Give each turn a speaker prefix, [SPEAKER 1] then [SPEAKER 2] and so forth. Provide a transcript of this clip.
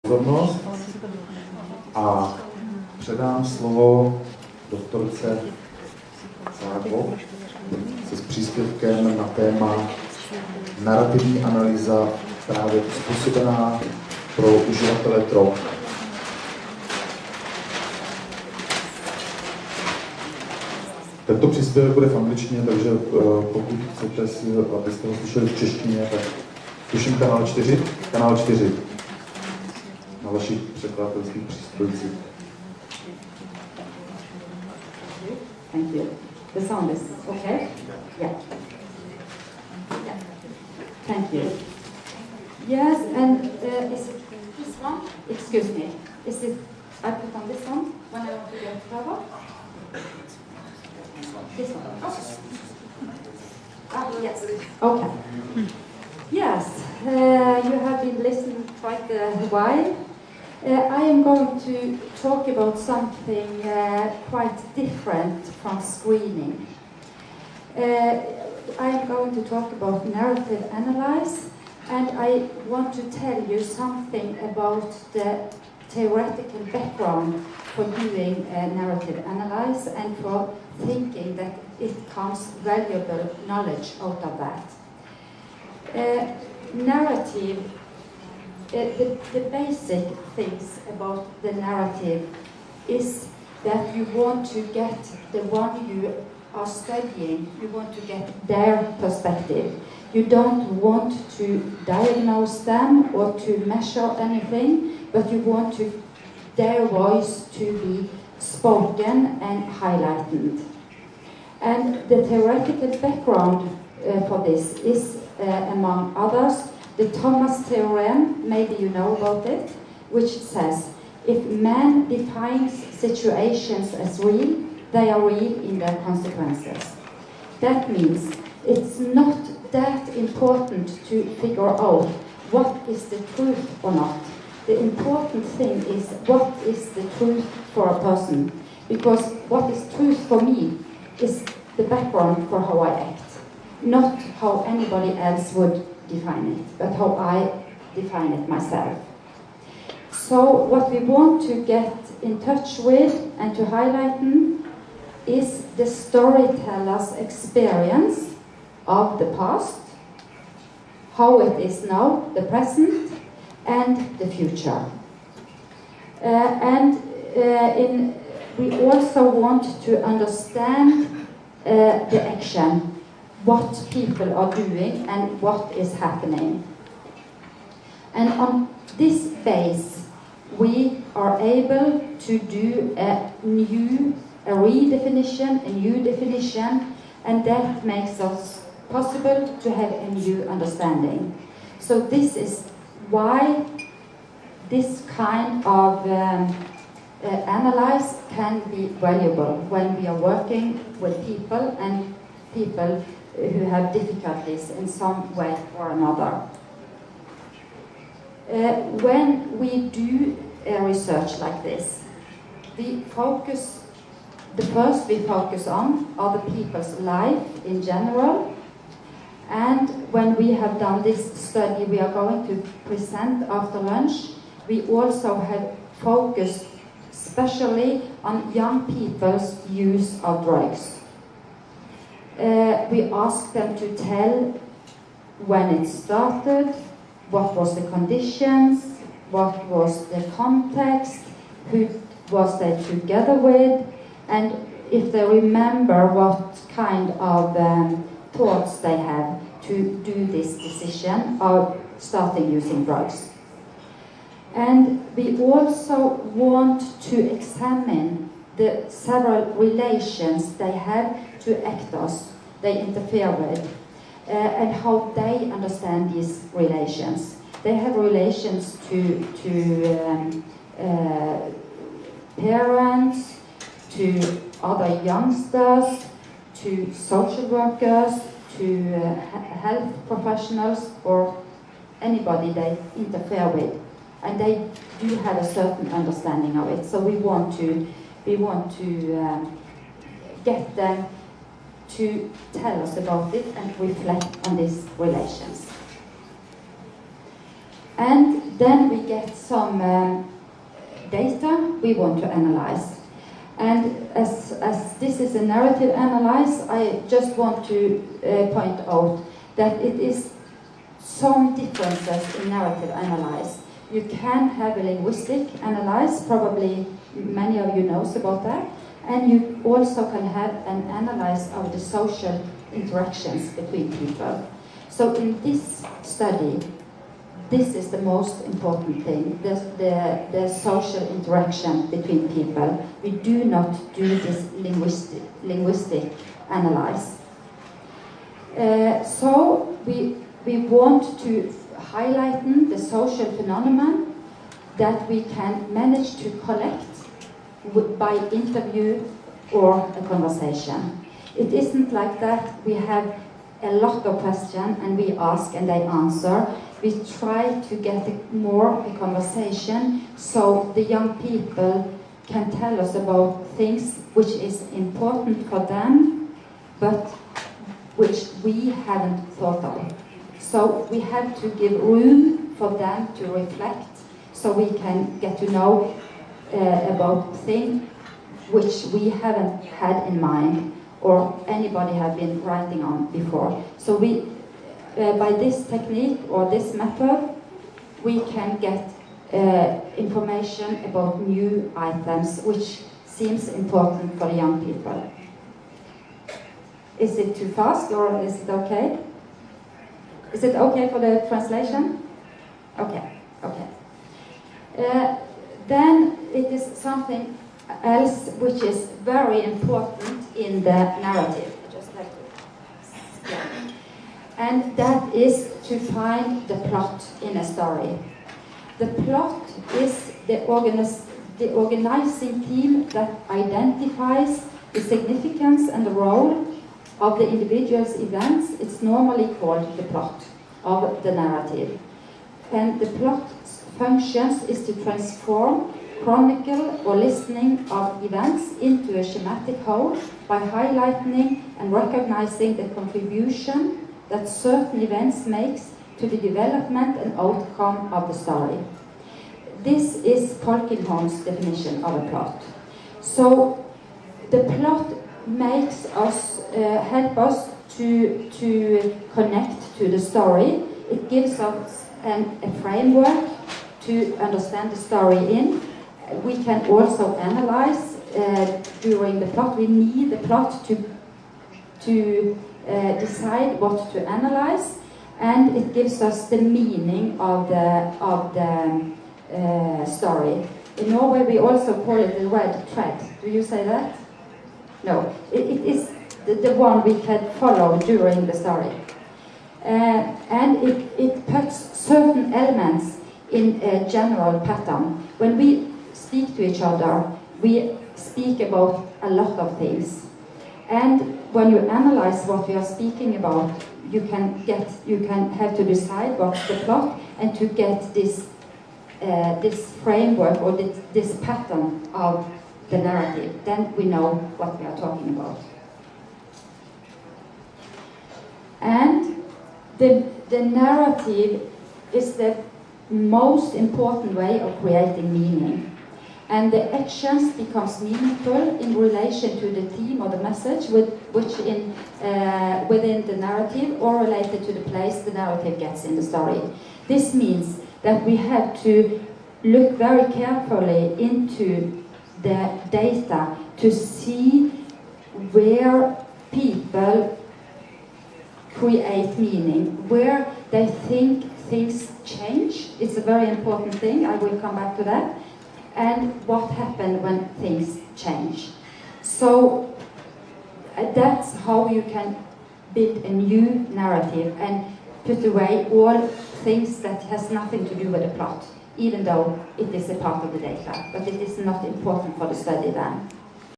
[SPEAKER 1] pozornost a předám slovo doktorce Sagwaag se s příspěvkem na téma narrativní analýza právě způsobená pro uživatele drog. Tento příspěvek bude v angličtině, takže pokud chcete, abyste ho slyšeli v češtině, tak tuším kanál 4 na vašich překladatelských přístrojcích.
[SPEAKER 2] Thank you. The sound is okay? Yeah. Thank you. Yes, and is it this one? Excuse me. Is it, I put on this one when I want to get cover? This one? Oh. Ah, yes. Okay. Yes, you have been listening quite a while. I am going to talk about something quite different from screening. I am going to talk about narrative analysis, and I want to tell you something about the theoretical background for doing narrative analysis and for thinking that it comes valuable knowledge out of that. Narrative, the basic things about the narrative is that you want to get the one you are studying, you want to get their perspective. You don't want to diagnose them or to measure anything, but you want their voice to be spoken and highlighted. And the theoretical background for this is, among others, the Thomas theorem, maybe you know about it, which says, if man defines situations as real, they are real in their consequences. That means it's not that important to figure out what is the truth or not. The important thing is what is the truth for a person. Because what is truth for me is the background for how I act. Not how anybody else would define it, but how I define it myself. So what we want to get in touch with and to highlight is the storyteller's experience of the past, how it is now, the present, and the future. We also want to understand the action, what people are doing and what is happening. And on this base, we are able to do a new definition, and that makes us possible to have a new understanding. So this is why this kind of analysis can be valuable when we are working with people and people who have difficulties in some way or another. When we do research like this, the first we focus on are the people's life in general, and when we have done this study we are going to present after lunch, we also have focused especially on young people's use of drugs. We asked them to tell when it started, what was the conditions, what was the context, who was they together with, and if they remember what kind of thoughts they have to do this decision of starting using drugs. And we also want to examine the several relations they have to actors they interfere with, and how they understand these relations. They have relations to parents, to other youngsters, to social workers, to health professionals, or anybody they interfere with. And they do have a certain understanding of it. So we want to get them to tell us about it and reflect on these relations. And then we get some data we want to analyze. And as this is a narrative analysis, I just want to point out that it is some differences in narrative analysis. You can have a linguistic analysis, probably many of you knows about that, and you also can have an analysis of the social interactions between people. So in this study, this is the most important thing, the social interaction between people. We do not do this linguistic analysis. So we want to highlight the social phenomenon that we can manage to collect by interview or a conversation. It isn't like that we have a lot of questions and we ask and they answer. We try to get more a conversation so the young people can tell us about things which is important for them, but which we haven't thought of. So we have to give room for them to reflect, so we can get to know about things which we haven't had in mind or anybody have been writing on before. So we, by this technique or this method, we can get information about new items which seems important for the young people. Is it too fast or is it okay? Is it okay for the translation? Okay, okay. Then it is something else which is very important in the narrative. I just have to, yeah. And that is to find the plot in a story. The plot is the organizing theme that identifies the significance and the role of the individual's events. It's normally called the plot of the narrative. And the plot's functions is to transform, chronicle or listening of events into a schematic whole by highlighting and recognizing the contribution that certain events makes to the development and outcome of the story. This is Polkinghorne's definition of a plot. So the plot makes us, help us to connect to the story. It gives us a framework to understand the story in. We can also analyze during the plot. We need the plot to decide what to analyze, and it gives us the meaning of the story. In Norway we also call it the red thread. Do you say that? No. It is the one we can follow during the story. And it puts certain elements in a general pattern. When we speak to each other, we speak about a lot of things. And when you analyze what we are speaking about, you can have to decide what's the plot and to get this framework or this pattern of the narrative. Then we know what we are talking about. And the narrative is the most important way of creating meaning. And the actions becomes meaningful in relation to the theme or the message within the narrative or related to the place the narrative gets in the story. This means that we have to look very carefully into the data to see where people create meaning, where they think things change. It's a very important thing, I will come back to that. And what happens when things change. So that's how you can build a new narrative and put away all things that has nothing to do with the plot, even though it is a part of the data, but it is not important for the study then.